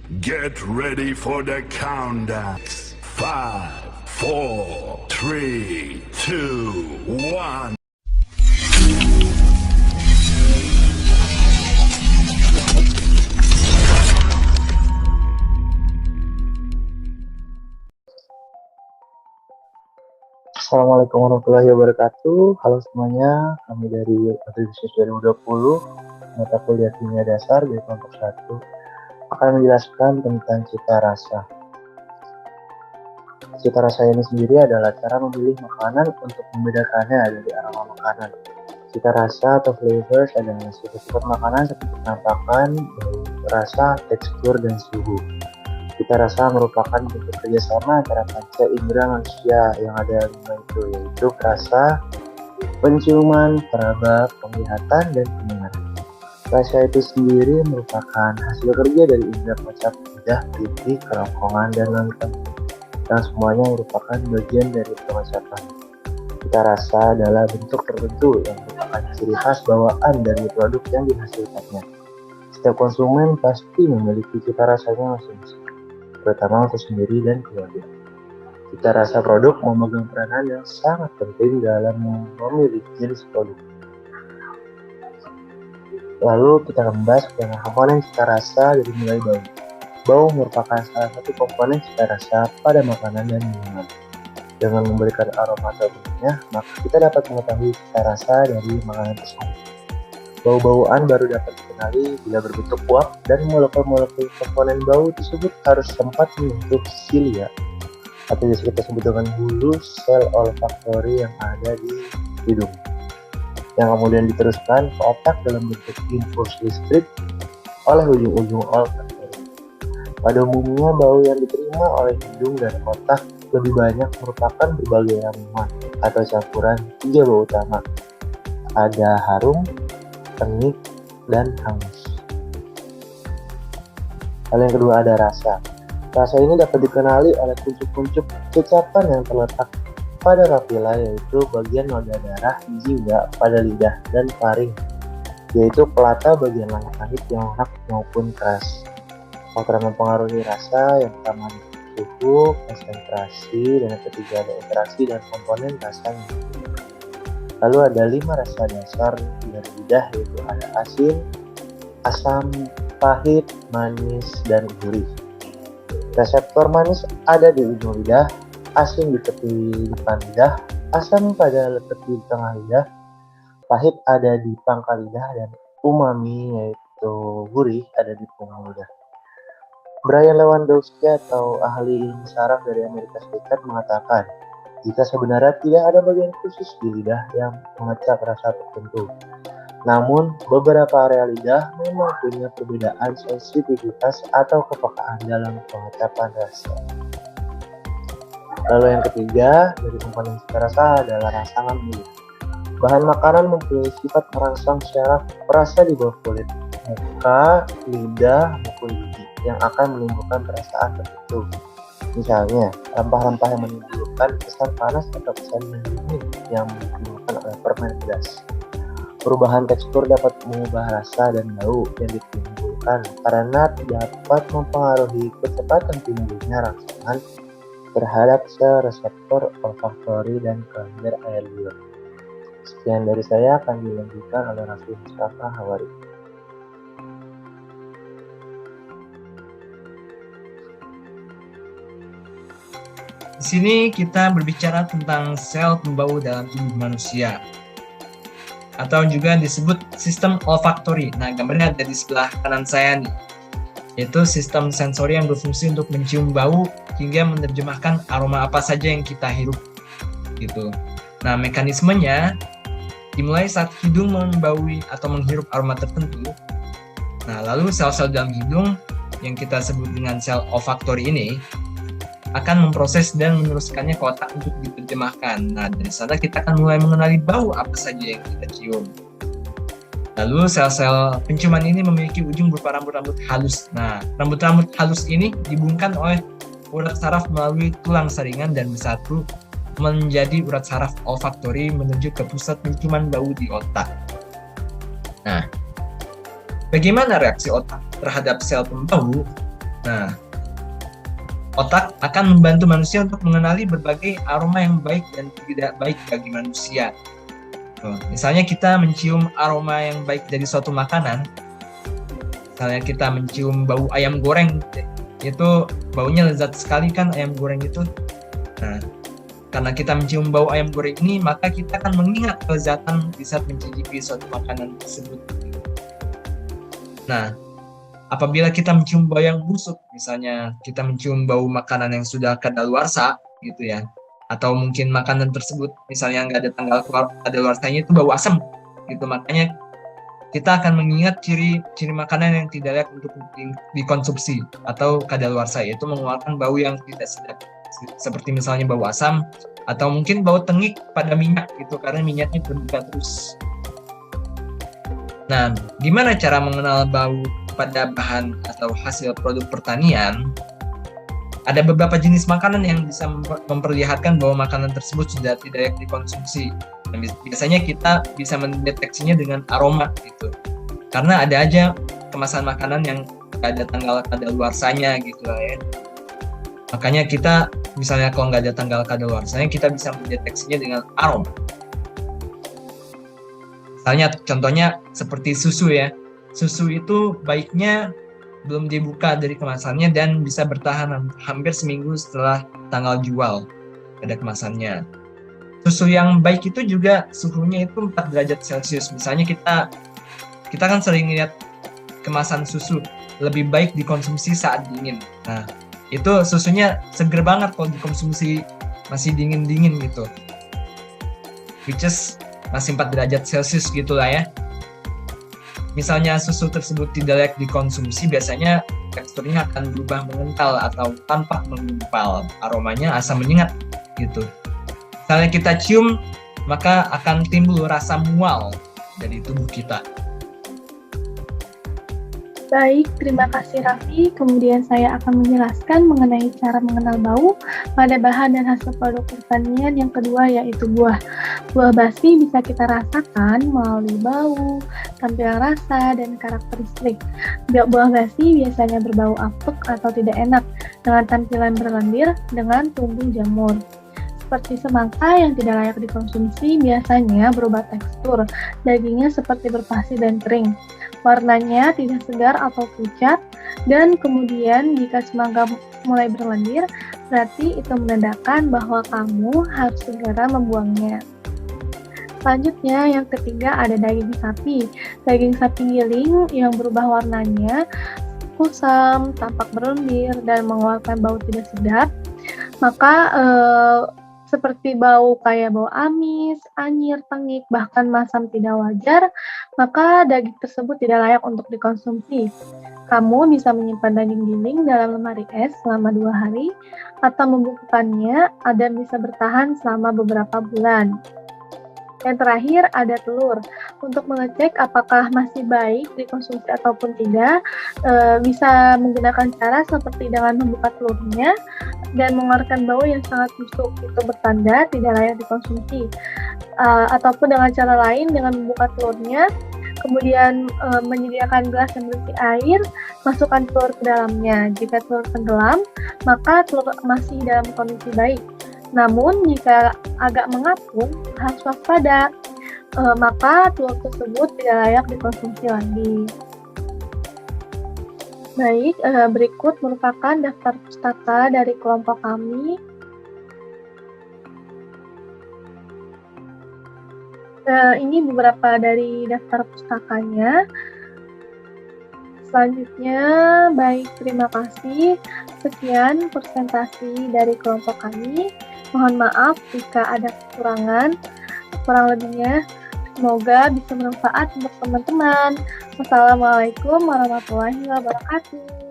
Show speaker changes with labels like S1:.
S1: Get ready for the countdown. 5, 4, 3, 2, 1.
S2: Assalamualaikum warahmatullahi wabarakatuh. Halo semuanya, kami dari Agribisnis 2020, mata kuliah kimia dasar dari kelompok 1 akan menjelaskan tentang cita rasa. Cita rasa ini sendiri adalah cara memilih makanan untuk membedakannya dari aroma makanan. Cita rasa atau flavors adalah sifat-sifat makanan seperti penampakan, bau, rasa, tekstur, dan suhu. Cita rasa merupakan bentuk kerjasama antara panca indera manusia yang ada 5 yaitu rasa, penciuman, peraba, penglihatan, dan pendengaran. Rasa itu sendiri merupakan hasil kerja dari indera panca lidah, pipi, kerongkongan, dan lantang, yang semuanya merupakan bagian dari pengacapan. Cita rasa adalah bentuk tertentu yang merupakan ciri khas bawaan dari produk yang dihasilkannya. Setiap konsumen pasti memiliki cita rasanya masing-masing, terutama untuk sendiri dan keluarga. Cita rasa produk memegang peranan yang sangat penting dalam memilih jenis produk. Lalu kita akan membahas tentang komponen cita rasa dari mulai bau. Bau merupakan salah satu komponen cita rasa pada makanan dan minuman. Dengan memberikan aroma tertentunya, maka kita dapat mengetahui cita rasa dari makanan tersebut. Bau-bauan baru dapat dikenali bila berbentuk uap dan molekul-molekul komponen bau tersebut harus sempat menyentuh silia atau bisa kita sebut dengan hulu sel olfaktori yang ada di hidung, yang kemudian diteruskan ke otak dalam bentuk impuls listrik oleh ujung-ujung olfaktori. Pada umumnya bau yang diterima oleh hidung dan otak lebih banyak merupakan berbagai aroma atau campuran 3 bau utama. Ada harum, tenik, dan hangus. Lalu yang kedua ada rasa. Rasa ini dapat dikenali oleh kuncup-kuncup kecapan yang terletak pada papila, yaitu bagian noda darah juga pada lidah dan faring, yaitu pelata bagian langit-langit yang lunak maupun keras. Faktor yang mempengaruhi rasa yang pertama ada suhu, konsentrasi, dan yang ketiga ada interaksi dan komponen rasanya. Lalu ada 5 rasa dasar dari lidah, yaitu ada asin, asam, pahit, manis, dan gurih. Reseptor manis ada di ujung lidah, asin di tepi depan lidah, asam pada tepi tengah lidah, pahit ada di pangkal lidah, dan umami yaitu gurih ada di punggung lidah. Brian Lewandowski atau ahli ilmu saraf dari Amerika Serikat mengatakan, jika sebenarnya tidak ada bagian khusus di lidah yang mengecap rasa tertentu. Namun, beberapa area lidah memang punya perbedaan sensitivitas atau kepekaan dalam pengecapan rasa. Lalu yang ketiga, dari komponen cita rasa adalah rangsangan mulut. Bahan makanan mempunyai sifat merangsang syaraf perasa di bawah kulit, muka, lidah, maupun gigi yang akan menimbulkan perasaan tertentu. Misalnya, rempah-rempah yang menimbulkan kesan panas atau kesan dingin yang ditimbulkan oleh permen pedas. Perubahan tekstur dapat mengubah rasa dan bau yang ditimbulkan karena dapat mempengaruhi kecepatan timbulnya rangsangan terhadap sel reseptor olfaktori dan kelenjar air liur. Sekian dari saya, akan dilanjutkan oleh Raffi Mustafa Hawari.
S3: Di sini kita berbicara tentang sel pembau dalam tubuh manusia, atau juga disebut sistem olfaktori. Nah, gambarnya ada di sebelah kanan saya nih, yaitu sistem sensori yang berfungsi untuk mencium bau hingga menerjemahkan aroma apa saja yang kita hirup, gitu. Nah, mekanismenya dimulai saat hidung membaui atau menghirup aroma tertentu. Nah, lalu sel-sel dalam hidung yang kita sebut dengan sel olfaktori ini akan memproses dan meneruskannya ke otak untuk diterjemahkan. Nah, dari sana kita akan mulai mengenali bau apa saja yang kita cium. Lalu sel-sel penciuman ini memiliki ujung berupa rambut-rambut halus. Nah, rambut-rambut halus ini dihubungkan oleh urat saraf melalui tulang saringan dan bersatu menjadi urat saraf olfaktori menuju ke pusat penciuman bau di otak. Nah, bagaimana reaksi otak terhadap sel pembau? Nah, otak akan membantu manusia untuk mengenali berbagai aroma yang baik dan tidak baik bagi manusia. Misalnya kita mencium aroma yang baik dari suatu makanan, misalnya kita mencium bau ayam goreng, itu baunya lezat sekali kan ayam goreng itu. Nah, karena kita mencium bau ayam goreng ini, maka kita akan mengingat kelezatan di saat mencicipi suatu makanan tersebut. Nah, apabila kita mencium bau yang busuk, misalnya kita mencium bau makanan yang sudah kadaluarsa gitu ya, atau mungkin makanan tersebut misalnya nggak ada tanggal kadaluarsanya itu bau asam gitu, makanya kita akan mengingat ciri makanan yang tidak layak untuk dikonsumsi atau kadaluarsa, yaitu mengeluarkan bau yang tidak sedap, seperti misalnya bau asam atau mungkin bau tengik pada minyak gitu, karena minyaknya berbuka terus. Nah, gimana cara mengenal bau pada bahan atau hasil produk pertanian? Ada beberapa jenis makanan yang bisa memperlihatkan bahwa makanan tersebut sudah tidak layak dikonsumsi. Dan biasanya kita bisa mendeteksinya dengan aroma gitu. Karena ada aja kemasan makanan yang ada tanggal kadaluarsanya gitu lah ya. Makanya kita misalnya kalau nggak ada tanggal kadaluarsanya, kita bisa mendeteksinya dengan aroma. Misalnya contohnya seperti susu ya. Susu itu baiknya belum dibuka dari kemasannya dan bisa bertahan hampir seminggu setelah tanggal jual pada kemasannya. Susu yang baik itu juga suhunya itu 4 derajat Celcius. Misalnya kita kan sering lihat kemasan susu, lebih baik dikonsumsi saat dingin. Nah, itu susunya seger banget kalau dikonsumsi masih dingin-dingin gitu. Which is masih 4 derajat Celcius gitu lah ya. Misalnya susu tersebut tidak layak dikonsumsi, biasanya teksturnya akan berubah mengental atau tampak menggumpal. Aromanya asam menyengat gitu. Misalnya kita cium, maka akan timbul rasa mual dari tubuh kita.
S4: Baik, terima kasih Raffi. Kemudian saya akan menjelaskan mengenai cara mengenal bau pada bahan dan hasil produk pertanian yang kedua, yaitu buah. Buah basi bisa kita rasakan melalui bau, tampilan rasa, dan karakteristik. Buah basi biasanya berbau apek atau tidak enak, dengan tampilan berlendir dengan tumbuh jamur. Seperti semangka yang tidak layak dikonsumsi biasanya berubah tekstur, dagingnya seperti berpasir dan kering. Warnanya tidak segar atau pucat, dan kemudian jika semangka mulai berlendir, berarti itu menandakan bahwa kamu harus segera membuangnya. Selanjutnya, yang ketiga ada daging sapi. Daging sapi giling yang berubah warnanya kusam, tampak berlendir, dan mengeluarkan bau tidak sedap, maka seperti bau kayak bau amis, anyir, tengik, bahkan masam tidak wajar, maka daging tersebut tidak layak untuk dikonsumsi. Kamu bisa menyimpan daging giling dalam lemari es selama 2 hari, atau membekukannya dan bisa bertahan selama beberapa bulan. Yang terakhir ada telur. Untuk mengecek apakah masih baik dikonsumsi ataupun tidak, bisa menggunakan cara seperti dengan membuka telurnya dan mengeluarkan bau yang sangat busuk, itu bertanda tidak layak dikonsumsi. Ataupun dengan cara lain, dengan membuka telurnya, kemudian menyediakan gelas yang berisi air, masukkan telur ke dalamnya. Jika telur tenggelam, maka telur masih dalam kondisi baik. Namun jika agak mengapung, harus waspada, maka telur tersebut tidak layak dikonsumsi lagi. Baik, berikut merupakan daftar pustaka dari kelompok kami. Ini beberapa dari daftar pustakanya. Selanjutnya, baik, terima kasih. Sekian presentasi dari kelompok kami. Mohon maaf jika ada kekurangan. Kurang lebihnya, semoga bisa bermanfaat untuk teman-teman. Wassalamualaikum warahmatullahi wabarakatuh.